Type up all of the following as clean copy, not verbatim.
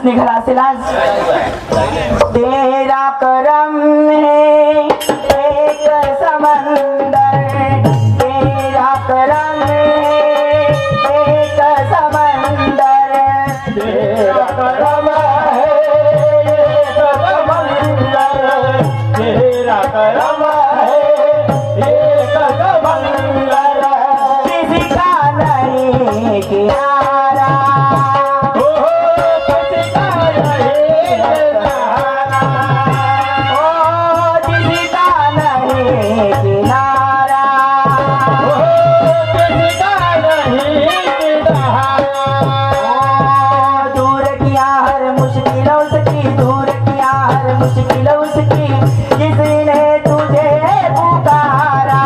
निघाला असेल आज तेरा करम है एक समंदर तेरा करम है एक समंदर तेरा करम है एक समंदर तेरा करम है एक समंदर किसी का नहीं किनारा मुश्किल उसकी जिसने तुझे पुकारा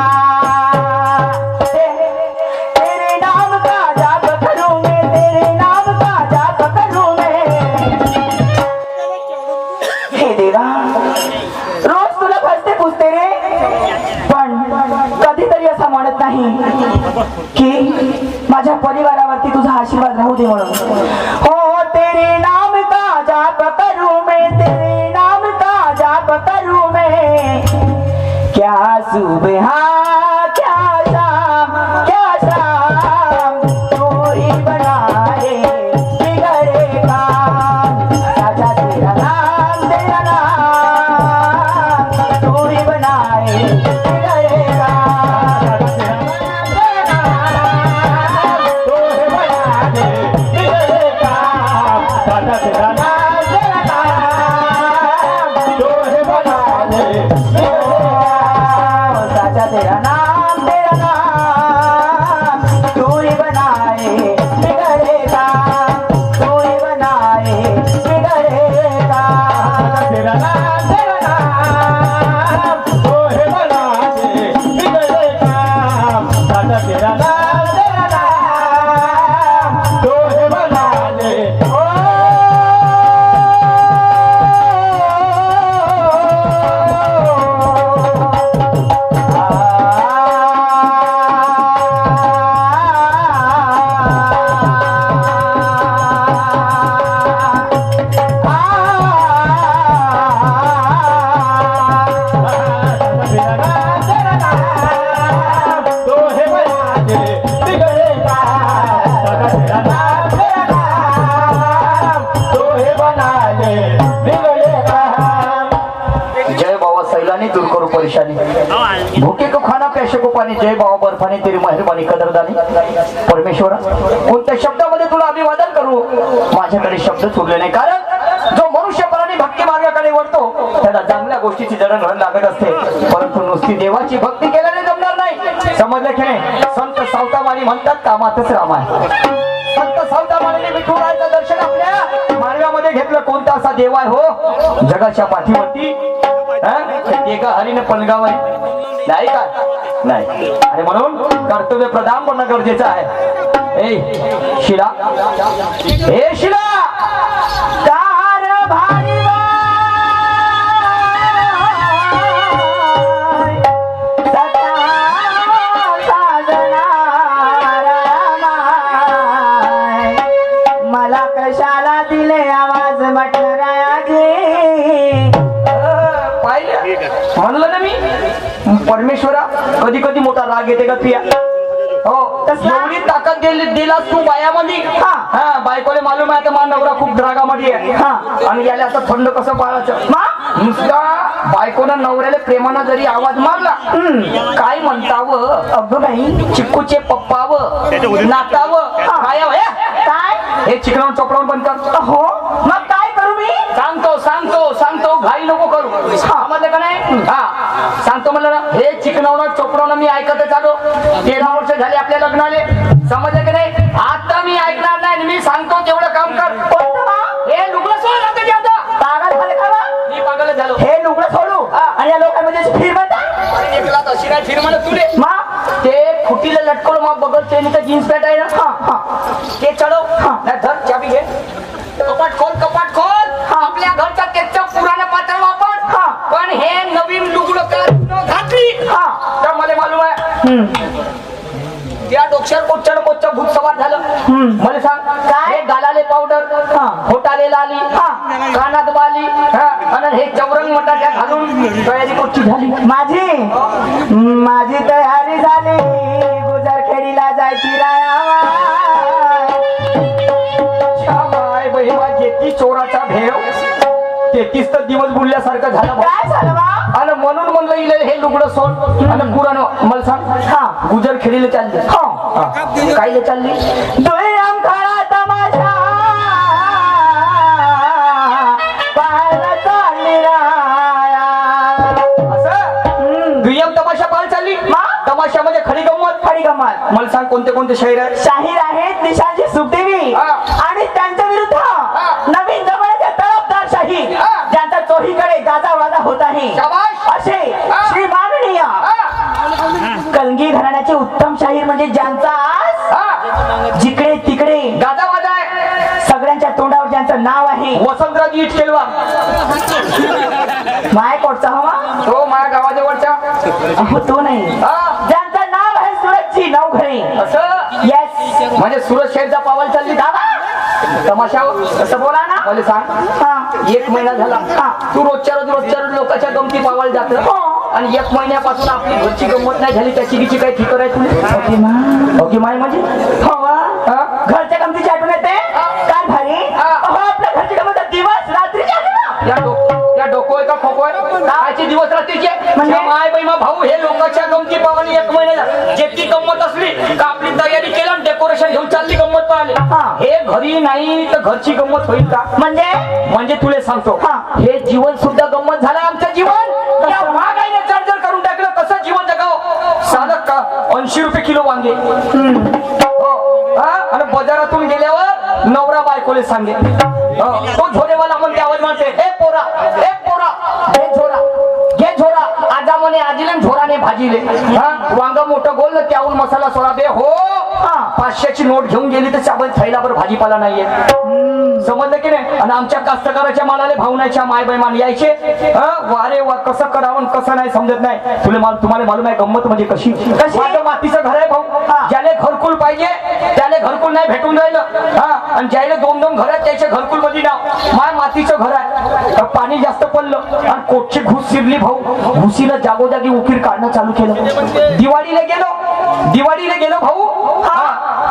तेरे नाम का जाप करूं मैं तेरे नाम का जाप करूं मैं हे देवा रोज तुला फसते पुसते रे पण कधीतरी असं म्हणत नाही की माझ्या परिवारावरती तुझा आशीर्वाद राहू दे म्हणून हो तेरे नाम का जाप करूं मैं तेरे जाप करूं मैं क्या सुबह क्या शाम तू ही बनाए बिगड़े काम राजा तेरा नाम तू ही बनाए बिगड़े काम तू ही बनाए बिगड़े काम राजा तेरा तेरा नाम तू ही बनाए बिगड़ेगा तू ही बनाए बिगड़ेगा तेरा नाम तू ही बनाए बिगड़ेगा दादा तेरा नाम तू ही बनाए भूखे को खाना प्यासे को पाणी जय बाबा बर्फाने तेरी मेहरबानी कदरदानी परमेश्वरा कोणत्या शब्दामध्ये तुला अभिवादन करू माझ्याकडे शब्द सुरले नाही कारण जो मनुष्य प्राणी भक्ती मार्गाकडे वळतो त्याला चांगल्या गोष्टीची जडणघडण लागत असते परंतु नुसती देवाची भक्ती केल्याने जमणार नाही समजले की नाही संत सावतामानी म्हणतात कामातच राम आहे संत सावतामानीने विठुरायाचं दर्शन आपल्या मार्गामध्ये घेतलं कोणता असा देव आहे हो जगाच्या पाठीवरती एका हरीने पलगाव नाही का नाही आणि म्हणून कर्तव्य प्रदान करणं गरजेचं आहे ए शिला हे शिला कार भारी मला कशाला दिले आवाज म्हटलं राजे म्हणलं ना मी परमेश्वरा कधी कधी मोठा राग येते का पिया हो एवढी ताकद दिलास तू बायामध्ये हा बायकोले मालूम आहे आता माझा नवरा खूप रागामध्ये आहे आणि याला आता थंड कसं पाळायचं नुसता बायकोनं नवऱ्याला प्रेमानं जरी आवाज मारला काय म्हणतावं अगं बाई चिक्कूचे पप्पावं नातावं काय हे चिकनावर चोपडावून बंद कर हो मग काय करू मी सांगतो घाई नको करू समजलं का नाही हा सांगतो म्हणलं ना हे चिकनावर चोपडावून मी ऐकतच आलो 13 वर्ष झाले आपल्या लग्नाले समजलं की नाही आता मी ऐकणार नाही मी सांगतो तेवढं काम कर हे लुगडं सोड आता पागल झाले का मी पागल झालो हे लुगडं सोडू आणि या लोकांमध्ये फिर म्हणता अशी काय फिर म्हणत तुले ते खुटीला लटकवलं मग बघत ते जीन्स पॅन्ट आहे ना ते चढव धर चाबी घे कपाट खोल आपल्या घरचा त्याच्या पुराणा पात्र वापर पण हे नवीन लुगडं घातली तर मला मालूम आहे त्या डोक्यावर कोच्चा भूत सवार झालं मला सांग काय गालाले पावडर होटाले लाली कानात बाली आणि हे चवरंग मटाट्या घालून तयारी कोच्ची झाली माझी तयारी झाली गुजरखेडीला जायची राया जेती चोराचा भेव 33 तर दिवस बुडल्यासारखं झालं काय झालं आणि म्हणून म्हणलं इले हे लुगडं सोड आणि पुराण मला सांग गुजर खेळीला चालली काय चालली दुय्यम खरा तमाशा पाहायला चालली राया असं दुय्यम तमाशा पाहायला चालली तमाशामध्ये खरी गंमत मला सांग कोणते शहर आहेत शाहीर आहेत निशांची सुखदेवी आणि त्यांच्या विरुद्ध नवीन जमान्याच्या तळपदार शाहीर ज्यांचा चोहीकडे गाजावाजा होत आहे असे श्री माननीय कलगी घराण्याचे उत्तम शाहीर म्हणजे ज्यांचा जिकडे तिकडे गाजावाजा आहे सगळ्यांच्या तोंडावर ज्यांचं नाव आहे वसंतराव इट केलवा माय कोटचा हवा तो माझ्या गावाजवळचा तो नाही ज्यांचं नाव आहे सुरतची नवघरे असं येस म्हणजे सुरत शहरचा पावल चालली दादा तमाशा कसं बोला ना मला सांग 1 महिना झाला तू रोजच्या रोज लोकांच्या गमती पावायला जात आणि 1 महिन्यापासून आपली घरची गंमत नाही झाली त्याची किची काय फिकर आहे तुला ओके माय म्हणजे घरच्या गमतीची आठवण येते काय भारी आपल्या घरची गंमत दिवस रात्रीची आठवण या डोको आहे का खोको आहे कायची दिवस रात्रीची म्हणजे माय बहिमा भाऊ हे लोकांच्या गमती पावानी 1 महिन्याला जेती गंमत असली का आपली तयारी केलं डेकोरेशन घेऊन चालली गंमत पाहिले हे घरी नाही तर घरची गंमत होईल का म्हणजे तुला सांगतो हे जीवन सुद्धा गंमत झालं आमचं जीवन या महागाईने चर्चा करून टाकलं कसं जीवन जगाव साधं का 80 रुपये किलो वांगे आणि बाजारातून गेल्यावर नवरा बायकोले सांगे तो झोरेवाला म्हणते आवाज मारते ए पोरा हे झोरा घे झोरा आजा म्हणे आजीले झोराने भाजीले वांग मोठं गोल त्याहून मसाला सोडा बे हो 500ची नोट घेऊन गेली तर चाबल थैलाभर भाजीपाला नाहीये समजलं की नाही आणि आमच्या कास्तकाराच्या मालाले भावनाच्या माय बैमान यायचे वारे वा कसं करावं कसं नाही समजत नाही तुम्हाला मालूम आहे गंमत म्हणजे कशी माझं मातीचं घर आहे भाऊ ज्याले घरकुल पाहिजे त्याले घरकुल नाही भेटून राहिलं आणि ज्याला 2-2 घर आहेत त्याच्या घरकुल मध्ये नाव माय मातीचं घर आहे पाणी जास्त पडलं आणि कोटची घुस शिरली भाऊ घुसीला जागोजागी उकीर काढणं चालू केलं दिवाळीला गेलो भाऊ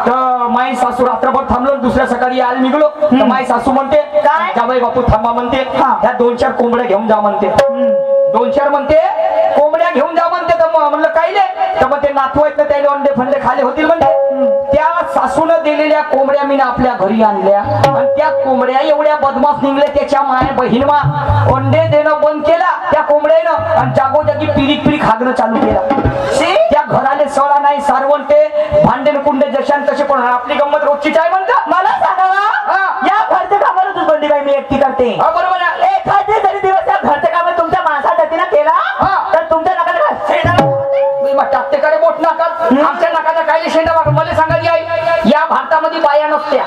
तर माई सासू रात्रभर थांबलो दुसऱ्या सकाळी यायला निघलो तर माई सासू म्हणते काय जावई बापू थांबा म्हणते ह्या 2-4 कोंबड्या घेऊन जा म्हणते 2-4 म्हणते कोंबड्या घेऊन जा म्हणते तर म्हणलं काय तर मग ते नातू आहेत ना त्याने अंडे फंडे खाले होतील म्हणते त्या सासूनं दिलेल्या कोंबड्या मी आपल्या घरी आणल्या आणि त्या कोंबड्या एवढ्या बदमाश निघल्या त्याच्या माया बहिणमा अंडे देणं बंद केला त्या कोंबड्यानं आणि जागोजागी पिरी खागणं चालू केलं त्या घराले सळा नाही सारवण ते भांडे कुंडे जशान तसे पण आपली गंमत रोजचीच आहे म्हणता मला सांगा या घरच्या कामाला तू बंदी बाई मी एकटी करते बरोबर एखादे जरी दिवस या घरच्या कामात तुमच्या माणसा जातीनं केला तर तुमच्या नका टाकते कडे मोठ नाकार आमच्या नाकाचा काय शेंडा वाटत मला सांगायची आई या भारतामध्ये बाया नसत्या.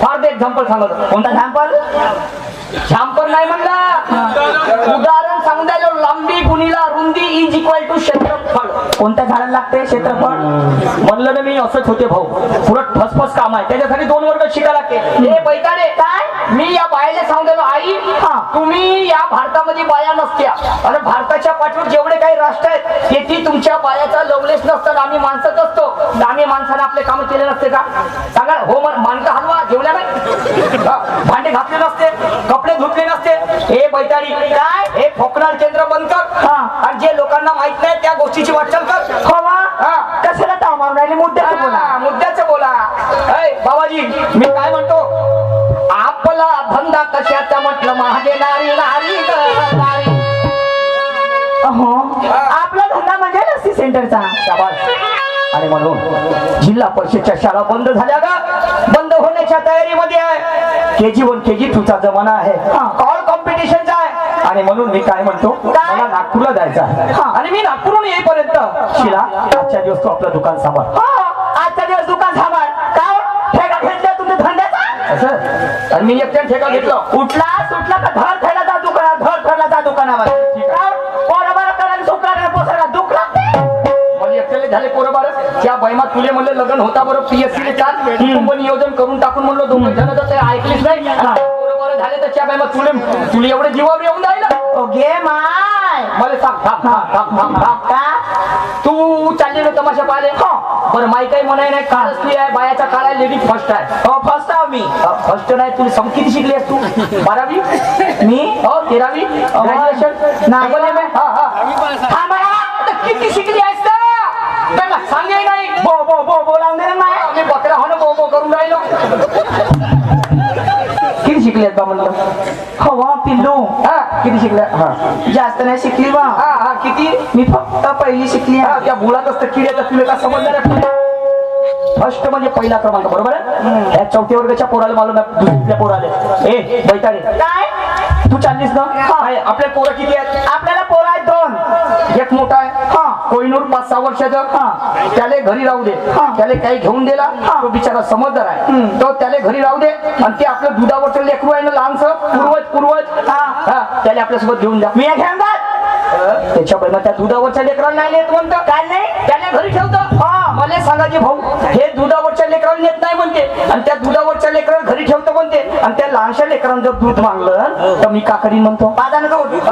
फार एक्झाम्पल सांगत. कोणता एक्झाम्पल? झांपर नाही म्हणला, उदाहरण सांगून द्यायला. लांबी गुणिला रुंदी इज इक्वल टू क्षेत्रफळ. कोणत्या झाडाला लागते क्षेत्रफळ? म्हणलं ना मी असंच होते भाऊ. पुरं ठसफस काम आहे, त्याच्यासाठी 2 वर्ग शिकायला लागते. हे बैताडे काय मी या बायाला सांगून दिलो आई तुम्ही या भारतामध्ये बाया नसत्या आणि भारताच्या पाठीवर जेवढे काही राष्ट्र आहेत तेथी तुमच्या बायाचा लवलेस नसतात. आम्ही माणसंच असतो. आम्ही माणसाने आपले काम केले नसते का? सांगा हो. मानका हलवा जेवल्या नाही, भांडे घातले नसते, कपडे धुतले नसते. हे बैताडी काय हे फोकणार केंद्र बंद कर आणि जे लोकांना माहित नाही त्या गोष्टीची वाटचाल कर. कशाला ताव मारून राहिले? मुद्द्याचं बोला, मुद्द्याचं बोला. बाबाजी मी काय म्हणतो, आपला धंदा कशाचा म्हटलं माझे नारी नारी नारी. आपला धंदा म्हणजे लस्सी सेंटरचा. शाबास. आणि म्हणून जिल्हा परिषदच्या शाळा बंद झाल्या का? बंद होण्याच्या तयारीमध्ये आहे. KG1 KG2 चा जमाना आहे. ऑल कॉम्पिटिशनचा आहे. आणि म्हणून मी काय म्हणतो मला नागपूरला जायचं आहे आणि मी नागपूरहून येईपर्यंत शिला आजच्या दिवस तू आपलं दुकान सांभाळ. आजच्या दिवस दुकान सांभाळ. काय ठेका घेतला तुमच्या धंद्याचा? असं आणि मी एकट्याने ठेका घेतला. उठला सुटला का धर ठेला जा दुकानात, धर ठेला जा दुकानावर. बरोबर करायला सुकला पोसरा दुख लागते. मला एकट्याले झाले पोरबार. त्या बैमा तुले म्हणलं लग्न होता बरं PSC ले चाल कुटुंब नियोजन करून टाकून म्हणलं 2 जण तर ऐकलीच नाही. पोरबार झाले तर त्या बैमा तुले एवढे जीवावर येऊन जाईल. ओके माय मला सांग थांब थांब थांब थांब थांब का तू चालली ना तमाशा पाहिले? बरं माई काही म्हणाय नाही. काळ असली आहे बायाचा काळ आहे. लेडीज फर्स्ट आहे. हो फर्स्ट आहे मी. फर्स्ट नाही तुला सम किती शिकली आहेस तू? 12वी. मी हो 13वी ग्रॅज्युएशन. किती शिकली आहेस ना सांगे नाही. बो बो बो बोलावून दे ना. मी बकरा हो ना बो बो करून राहिलो. किती शिकले आहेत बा म्हणलं? हो वा पिल्लू. किती शिकल्या? जास्त नाही शिकली बा. किती? मी फक्त पहिली शिकली. त्या मुलात असतं किड्याचा तुला का समजणार आहे? फर्स्ट म्हणजे पहिला क्रमांक बरोबर आहे. या 4थ्या वर्गाच्या पोराला मालूम आहे, दुसऱ्या पोराले. ए बैताडे काय तू चाललीस ना? आपल्या पोरं किती आहेत? आपल्याला पोरं आहेत 2. एक मोठा आहे कोहिनूर 5-6 वर्षाचा. त्याला घरी राहू दे. त्याला काही घेऊन दिला तो बिचारा समजदार आहे. तो त्याला घरी राहू दे आणि ते आपलं दुधावरचं लेकरू आहे ना लहानसं पूर्वज त्याला आपल्यासोबत घेऊन जा. मी घेऊन जात त्याच्या पहिला त्या दुधावरच्या लेकराला नाही नेत म्हणतं. काय नाही त्याने घरी ठेवतं. मला सांगायचे भाऊ हे दुधावरच्या लेकराला नेत नाही म्हणते आणि त्या दुधावरच्या लेकराला घरी ठेवतं म्हणते. आणि त्या लहानशा लेकरांना जर दूध मागलं तर मी का करीन म्हणतो?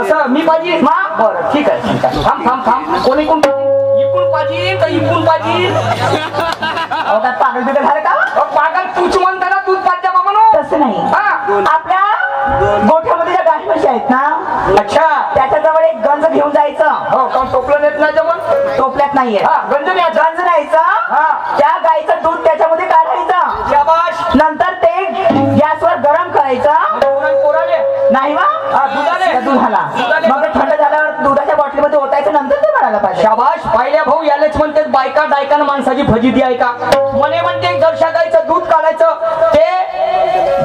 असं मी पाहिजे. बरं ठीक आहे ठीक आहे. थांब थांब थांब. कोणी कोण इकून पाहिजे का इकून पाहिजे? पागल बिगल झाले का? पागल तूच म्हणता ना दूध पाहिजे म्हणून. तसं नाही. आपल्या गोठ्यामध्ये ज्या गाई म्हशी आहेत ना अच्छा त्याच्याजवळ एक गंज घेऊन जायचं. हो कारण टोपलं नेत नाही जमून. टोपल्यात नाहीये. गंज न्यायचं. त्या गाईचं दूध त्याच्यामध्ये काढायचं. शाबाश. नंतर ते गॅसवर गरम करायचं. नाही वा दुधाला. मग थंड झाल्यावर दुधाच्या बॉटलीमध्ये ओतायचं. नंतर ते म्हणायला पाहिजे. शाबाश. पाहिल्या भाऊ यालेच म्हणते बायका डायकान माणसाची फजिती आहे का? मने म्हणते जरशा गाईचं दूध काढायचं. ते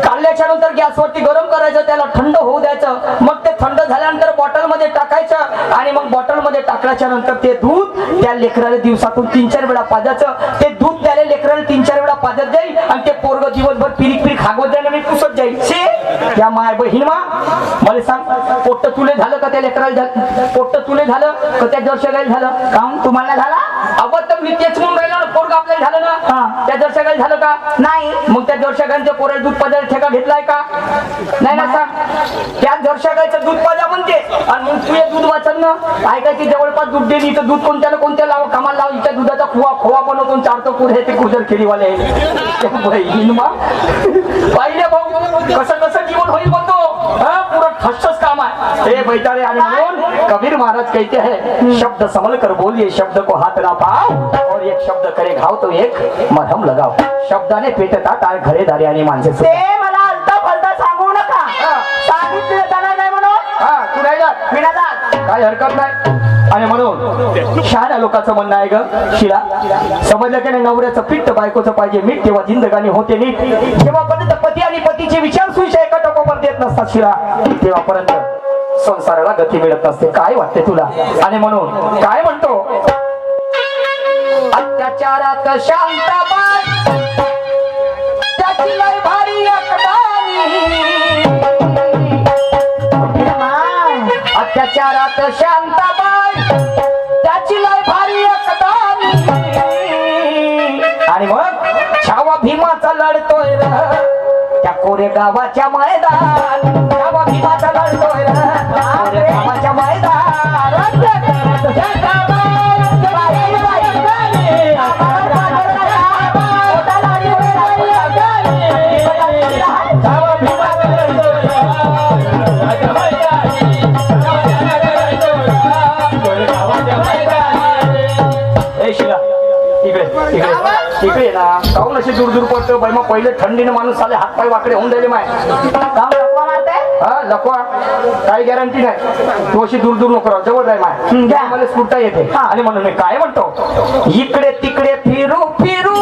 काढल्याच्या नंतर गॅसवरती गरम करायचं. त्याला थंड होऊ द्यायचं. मग ते थंड झाल्यानंतर बॉटलमध्ये टाकायचं आणि मग बॉटलमध्ये टाकल्याच्या नंतर ते दूध त्या लेकराला दिवसातून 3-4 वेळा पाजायचं. ते दूध त्याला लेकराला 3-4 वेळा पाजत जाईल आणि ते पोरग दिवसभर पिरीक खागवत जाईल आणि पुसत जाईल. त्या माय बहीण मला सांग पोट्ट तुले झालं का? त्या लेकराला पोट्ट तुले झालं का? त्या जर्शा गायला झालं का? तुम्हाला झाला? अबद्ध मी तेच म्हणून राहिलो ना. पोरग आपल्याला झालं ना. त्या जर्शा गायला झालं का? नाही. मग त्या जर्शा गायच्या पोराला दूध पाजायला ठेका घेतलाय का? नाही ना सांग. त्या जर्शा गायचं दूध पाजा म्हणते आणि मग तू हे दूध वाचन ना ऐकायची जवळपास दूध देली तर दूध कोणत्या लाव कामाला लाव. इथल्या दुधाचा खोवा बनवतो. 4 तो पुढे ते गुजर खेळीवाले पाहिले भाऊ कसं जीवन होईल म्हणतो. पुरा ठसच काम आहे हे बैताळे. आणि म्हणून कबीर महाराज कहते हैं शब्द संभल कर बोलिए शब्द को हाथ ना पाव और एक शब्द करे घाव तो एक मरहम लगाव. शब्दाने पेटतात आणि घरेदारी आणि माणसे. ते मला अलता फलता सांगू नका. सांगितलं जाणार नाही म्हणून तू नाही जात मी नाही जात. काही हरकत नाही. आणि म्हणून शहाण्या लोकांचं म्हणणं आहे ग शिला समजलं की नाही नवऱ्याचं पित्त बायकोचं पाहिजे मीठ तेव्हा जिंदगानी होते नीट. जेव्हापर्यंत पती आणि पतीचे विचार सुविषय एका टोकावर देत नसतात शिला तेव्हापर्यंत संसाराला गती मिळत नसते. काय वाटते तुला? आणि म्हणून काय म्हणतो अत्याचारात शांताबाई त्याची लय भारी एकदानी अत्याचारात शांताबाई त्याची लय भारी एकदानी आणि मग छावा भीमाचा लढतोय र त्या कोरेगावाच्या मैदान छावा भीमाचा लढतोय र कोरेगावाच्या मैदान इकडे ना काहून अशी दूर दूर पडतो बाई मग पहिले थंडीने माणूस आले हातपाय वाकडे होऊन राहिले माय हा लकवा काही गॅरंटी नाही तू अशी दूर दूर नको राहू जवळ जाय माय मला स्फुटता येते आणि म्हणून मी काय म्हणतो इकडे तिकडे फिरू फिरू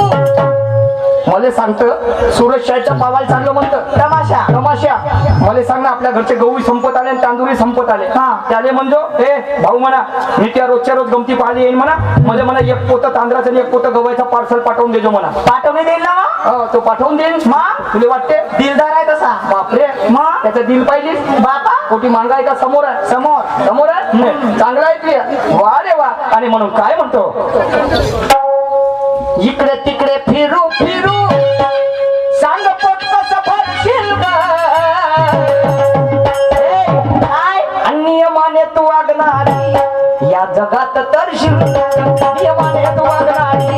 मला सांगतं सुरक्षाच्या पावाला चाललो म्हणतं तमाशा तमाशा मला सांग ना आपल्या घरचे गहू संपत आले आणि तांदूळ संपत आले त्याले म्हणजो हे भाऊ म्हणा मी त्या रोजच्या रोज गमती पाहिली येईल म्हणा मला एक पोतं तांदळाचं आणि एक पोतं गव्हाचा पार्सल पाठवून देजो म्हणा पाठवून देईल ना तो पाठवून देईल तुला वाटते दिलदार आहे तसा बापरे त्याचं दिल पाहिजे बापा कोटी मांगा आहे का समोर आहे समोर समोर आहे चांगला आहे तुझ्या वा रे वा आणि म्हणून काय म्हणतो इकडे तिकडे फिरू फिरू सांग पोट कसं भरशील नियमाने तू वागणारी या जगात तरशील नियमाने तू वागणारी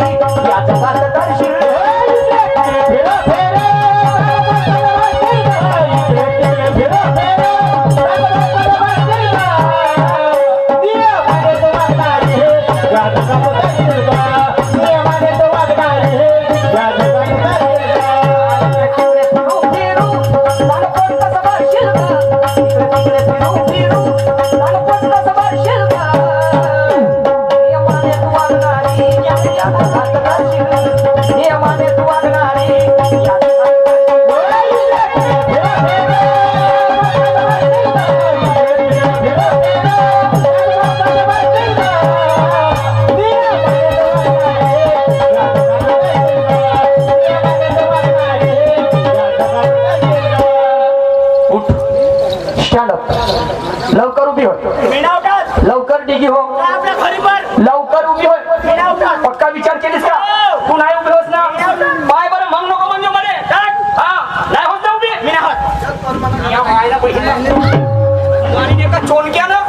या जगात तरशील लवकर उभी हो लवकर डिगी हो लवकर उभी हो पक्का विचार केलीस का तू नाही उभी होस ना पाय बरं मग नको म्हणजे मध्ये नाही होत ना उभी मी नाही या मायला पैसे एका चोनक्या ना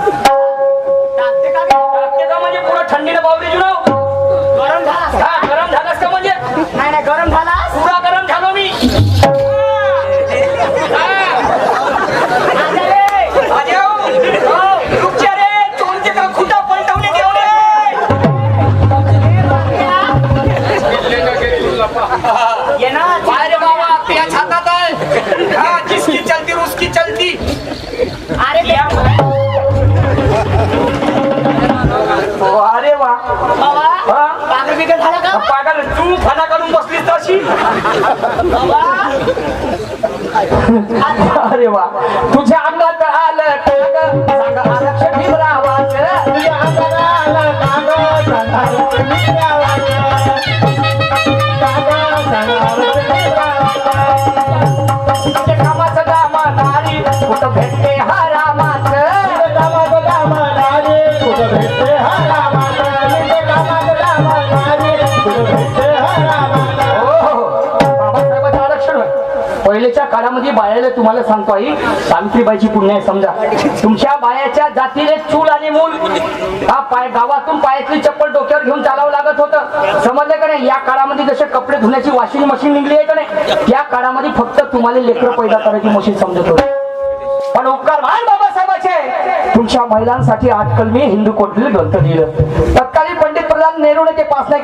टाकते का म्हणजे पुरा थंडीने बावरी जुळव गरम झाला गरम झालास का म्हणजे नाही गरम झाला पुरा गरम झालो मी ये ना अरे बाबा आपल्या छातात आहे जिसकी चलती उसकी चलती अरे अरे वा पागल बिगल झाला का पागल तू फना करून बसलीस तशी अरे वा तुझ्या अंगात आलं सांग आरक्षण भीमरावाचं तुझ्या अंगात आलं सांग आरक्षण कामाचं दामादारी कुठं भेटते हरामाचं कामाचं दामादारी कुठं भेटते हरामाचं कामाचं दामादारी कुठं भेटते हरामाचं बाबासाहेबांचं आरक्षण होय पहिलेच्या काळामध्ये बायाला तुम्हाला सांगतो आई सावित्रीबाईची पुण्य आहे समजा तुमच्या बायाच्या जातीने चूल आणि मूल हा पाय गावातून पायातली चप्पल डोक्यावर घेऊन चालावं लागत होतं समजलं का नाही या काळामध्ये जसे कपडे धुण्याची वॉशिंग मशीन निघली आहे का नाही त्या काळामध्ये फक्त तुम्हाला लेकरं पैदा करायची मशीन समजत होती पण उपकार मान बाबासाहेबाचे तुमच्या महिलांसाठी आजकाल मी हिंदू कोटले ग्रंथ दिलं तत्कालीन पंडित प्रधान नेहरूने ते पास नाही